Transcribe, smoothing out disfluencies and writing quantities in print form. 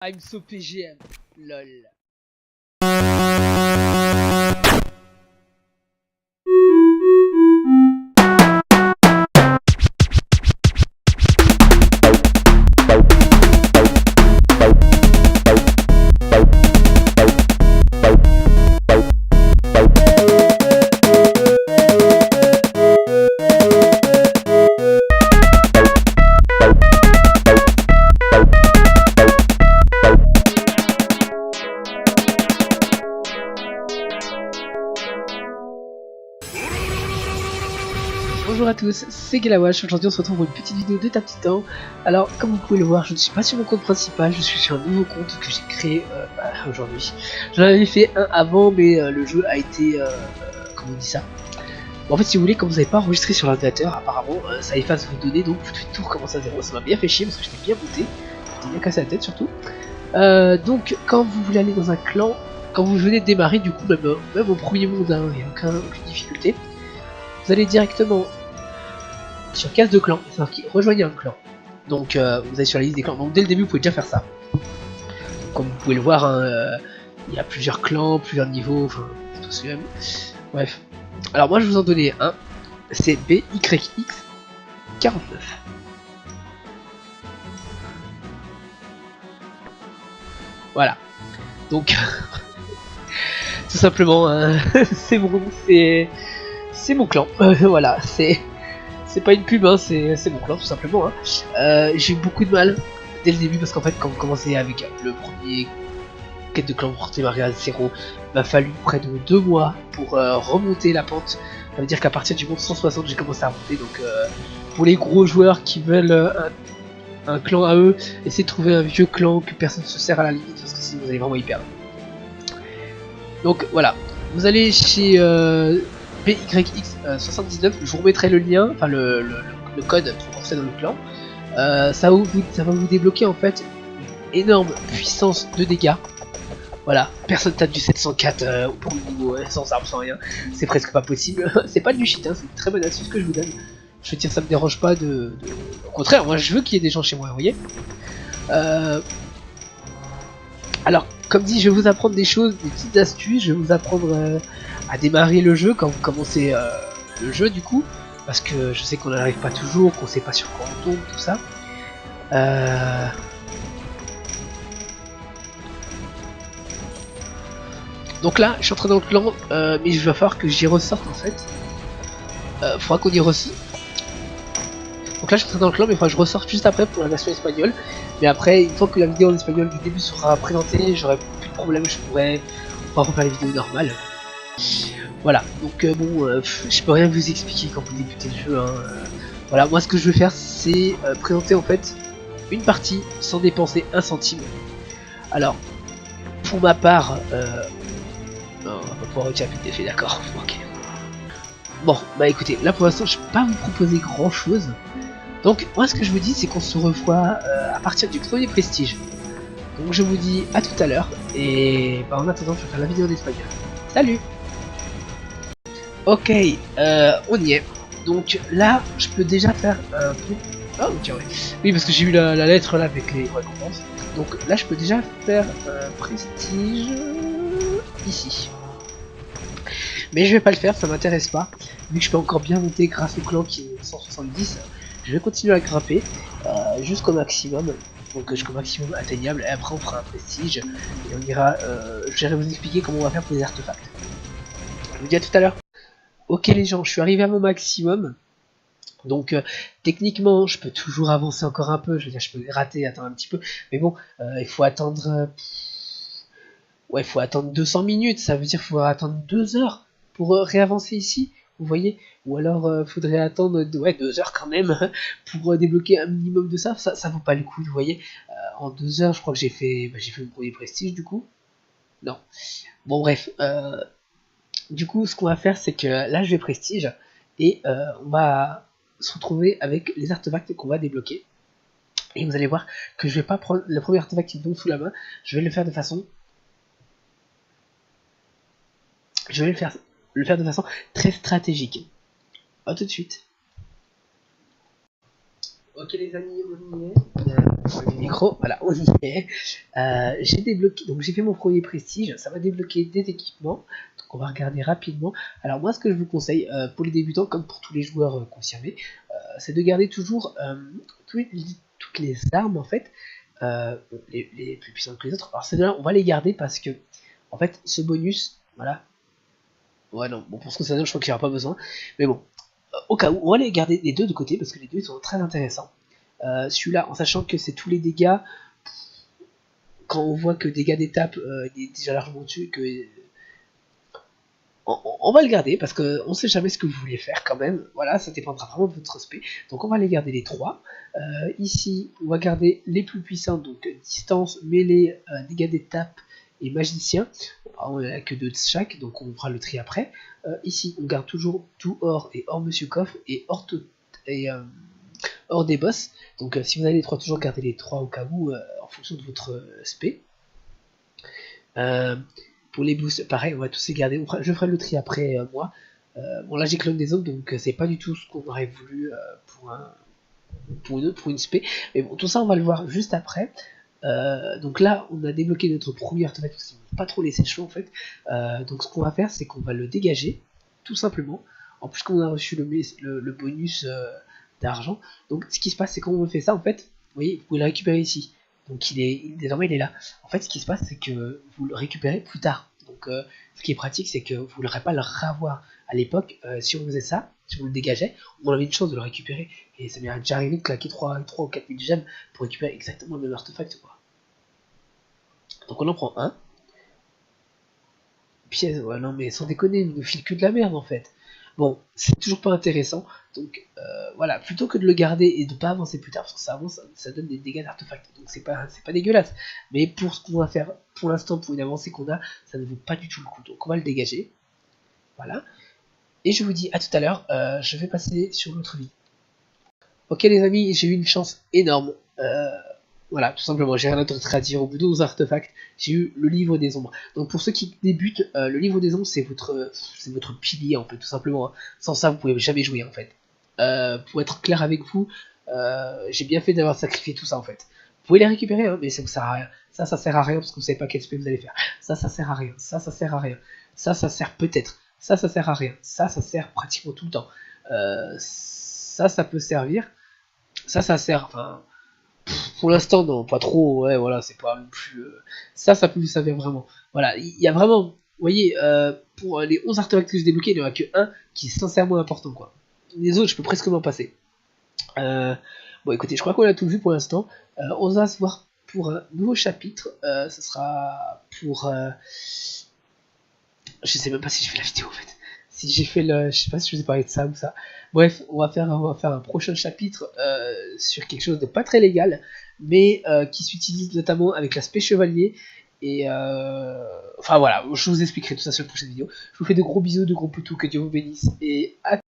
I'm so PGM. Lol. Bonjour à tous, c'est Galawash. Aujourd'hui on se retrouve pour une petite vidéo de Tapitan. Alors comme vous pouvez le voir, je ne suis pas sur mon compte principal, je suis sur un nouveau compte que j'ai créé aujourd'hui. J'en avais fait un avant mais le jeu a été... comment on dit ça, bon, en fait si vous voulez, comme vous n'avez pas enregistré sur l'ordinateur, apparemment ça efface vos données, donc vous devez tout recommencer à zéro. Ça m'a bien fait chier parce que j'étais bien booté, j'étais bien cassé la tête surtout. Donc quand vous voulez aller dans un clan, quand vous venez de démarrer, du coup même au premier monde, hein, il n'y a aucune difficulté, vous allez directement sur case de clan, c'est marqué rejoignez un clan. Donc vous allez sur la liste des clans, donc dès le début vous pouvez déjà faire ça. Comme vous pouvez le voir, hein, il y a plusieurs clans, plusieurs niveaux, enfin c'est tous les mêmes. Bref. Alors moi je vais vous en donner un, c'est BYX49. Voilà. Donc tout simplement, hein, c'est mon clan. Voilà, c'est pas une pub, hein, c'est mon clan tout simplement. Hein. J'ai eu beaucoup de mal dès le début parce qu'en fait quand on commençait avec le premier quête de clan pour démarrer à 0, il m'a fallu près de 2 mois pour remonter la pente. Ça veut dire qu'à partir du monde 160 j'ai commencé à remonter, donc pour les gros joueurs qui veulent un clan à eux, essayez de trouver un vieux clan que personne ne se sert à la limite parce que sinon vous allez vraiment y perdre. Donc voilà, vous allez chez BYX79, je vous remettrai le lien, enfin le code pour rentrer dans le clan. Ça va vous débloquer en fait une énorme puissance de dégâts. Voilà, personne tape du 704 pour le niveau sans arme, sans rien, c'est presque pas possible. C'est pas du cheat, hein, c'est une très bonne astuce que je vous donne. Je veux dire, ça me dérange pas Au contraire, moi je veux qu'il y ait des gens chez moi, vous voyez. Alors, comme dit, je vais vous apprendre des choses, des petites astuces, je vais vous apprendre à démarrer le jeu quand vous commencez le jeu du coup, parce que je sais qu'on n'arrive pas toujours, qu'on sait pas sur quoi on tombe, tout ça. Donc là, je suis entré dans le clan, mais il va falloir que j'y ressorte en fait. Faudra qu'on y ressorte. Donc là, je suis entré dans le clan, mais il faudra que je ressorte juste après pour la version espagnole. Mais après, une fois que la vidéo en espagnol du début sera présentée, j'aurai plus de problème, je pourrai refaire les vidéos normales. Voilà, donc je peux rien vous expliquer quand vous débutez le jeu. Hein. Voilà, moi ce que je vais faire, c'est présenter en fait une partie sans dépenser un centime. Alors, pour ma part, non, on va pas pouvoir recapituler, fait d'accord. Ok. Bon, bah écoutez, là pour l'instant, je peux pas vous proposer grand chose. Donc, moi ce que je vous dis, c'est qu'on se revoit à partir du premier prestige. Donc, je vous dis à tout à l'heure. Et bah, en attendant, je vais faire la vidéo en espagnol. Salut! Ok, on y est. Donc là, je peux déjà faire un truc. Ah, ok, ouais. Oui, parce que j'ai eu la lettre là avec les récompenses. Donc là, je peux déjà faire un prestige ici. Mais je vais pas le faire, ça m'intéresse pas. Vu que je peux encore bien monter grâce au clan qui est 170, je vais continuer à grimper jusqu'au maximum. Donc jusqu'au maximum atteignable. Et après, on fera un prestige. Et on ira. Je vais vous expliquer comment on va faire pour les artefacts. Je vous dis à tout à l'heure. Ok les gens, je suis arrivé à mon maximum. Donc techniquement, je peux toujours avancer encore un peu. Je veux dire, je peux gratter, attendre un petit peu. Mais bon, il faut attendre... ouais, il faut attendre 200 minutes. Ça veut dire qu'il faudra attendre 2 heures pour réavancer ici. Vous voyez? Ou alors, faudrait attendre 2 heures quand même pour débloquer un minimum de ça. Ça vaut pas le coup, vous voyez? En 2 heures, je crois que j'ai fait le premier prestige du coup. Non. Bon bref, du coup, ce qu'on va faire, c'est que là, je vais prestige et on va se retrouver avec les artefacts qu'on va débloquer. Et vous allez voir que je vais pas prendre le premier artefact qui me tombe sous la main. Je vais le faire de façon, de façon très stratégique. A tout de suite. Ok les amis, on y est. Le micro, voilà, on y est. J'ai débloqué, donc j'ai fait mon premier prestige, ça va débloquer des équipements. Donc on va regarder rapidement. Alors moi ce que je vous conseille, pour les débutants comme pour tous les joueurs confirmés, c'est de garder toujours toutes les armes en fait, les plus puissantes que les autres. Alors celles-là on va les garder parce que en fait ce bonus, voilà. Ouais non, bon pour ce que ça donne je crois qu'il n'y aura pas besoin. Mais bon, au cas où, on va les garder les deux de côté parce que les deux sont très intéressants. Celui-là, en sachant que c'est tous les dégâts, quand on voit que dégâts d'étape est déjà largement dessus, que on va le garder parce qu'on sait jamais ce que vous voulez faire quand même. Voilà, ça dépendra vraiment de votre spé. Donc on va les garder les trois. Ici, on va garder les plus puissants, donc distance, mêlée, dégâts d'étape et magicien. On n'a que deux de chaque, donc on fera le tri après. Ici, on garde toujours tout hors et hors Monsieur Coffre et hors des boss. Donc si vous avez les trois, toujours gardez les trois au cas où en fonction de votre spé. Pour les boosts, pareil, on va tous les garder. Je ferai le tri après moi. Bon là j'ai clone des autres, donc c'est pas du tout ce qu'on aurait voulu pour une spé. Mais bon, tout ça on va le voir juste après. Donc là on a débloqué notre premier artefact parce qu'ils n'ont pas trop laissé le choix en fait. Donc ce qu'on va faire c'est qu'on va le dégager, tout simplement. En plus qu'on a reçu le bonus d'argent. Donc ce qui se passe c'est quand on fait ça en fait, vous voyez, vous pouvez le récupérer ici. Donc désormais il est là. En fait ce qui se passe c'est que vous le récupérez plus tard. Donc ce qui est pratique c'est que vous n'aurez pas le revoir à l'époque. Si on faisait ça, si on le dégageait, on avait une chance de le récupérer. Et ça m'est déjà arrivé de claquer 3 ou 4 000 gemmes pour récupérer exactement le même artefact quoi. Donc on en prend un. Pièce, ouais non mais sans déconner, il nous file que de la merde en fait. Bon, c'est toujours pas intéressant, donc voilà, plutôt que de le garder et de pas avancer plus tard, parce que ça avance, ça donne des dégâts d'artefacts, donc c'est pas dégueulasse. Mais pour ce qu'on va faire pour l'instant, pour une avancée qu'on a, ça ne vaut pas du tout le coup, donc on va le dégager. Voilà. Et je vous dis à tout à l'heure, je vais passer sur l'autre vie. Ok les amis, j'ai eu une chance énorme. Voilà, tout simplement, j'ai rien d'autre à dire. Au bout de 12 artefacts, j'ai eu le livre des ombres. Donc pour ceux qui débutent, le livre des ombres, c'est votre pilier, en fait, tout simplement. Hein. Sans ça, vous pouvez jamais jouer, en fait. Pour être clair avec vous, j'ai bien fait d'avoir sacrifié tout ça, en fait. Vous pouvez les récupérer, hein, mais ça vous sert à rien. Ça sert à rien parce que vous savez pas quel spell vous allez faire. Ça sert à rien. Ça sert à rien. Ça sert peut-être. Ça sert à rien. Ça sert pratiquement tout le temps. Ça peut servir. Ça sert, enfin... Pour l'instant, non, pas trop, ouais, voilà, c'est pas non plus... Ça peut vous servir vraiment. Voilà, il y a vraiment... Vous voyez, pour les 11 artefacts que j'ai débloqués, il n'y en a que un qui est sincèrement important, quoi. Les autres, je peux presque m'en passer. Bon, écoutez, je crois qu'on a tout vu pour l'instant. On va se voir pour un nouveau chapitre. Ce sera pour... Je sais même pas si j'ai fait la vidéo, en fait. Si j'ai fait le... Je sais pas si je vous ai parlé de ça ou ça. Bref, on va faire un prochain chapitre sur quelque chose de pas très légal, mais qui s'utilise notamment avec l'aspect chevalier. Et enfin voilà, je vous expliquerai tout ça sur la prochaine vidéo. Je vous fais de gros bisous, de gros poutous, que Dieu vous bénisse, et à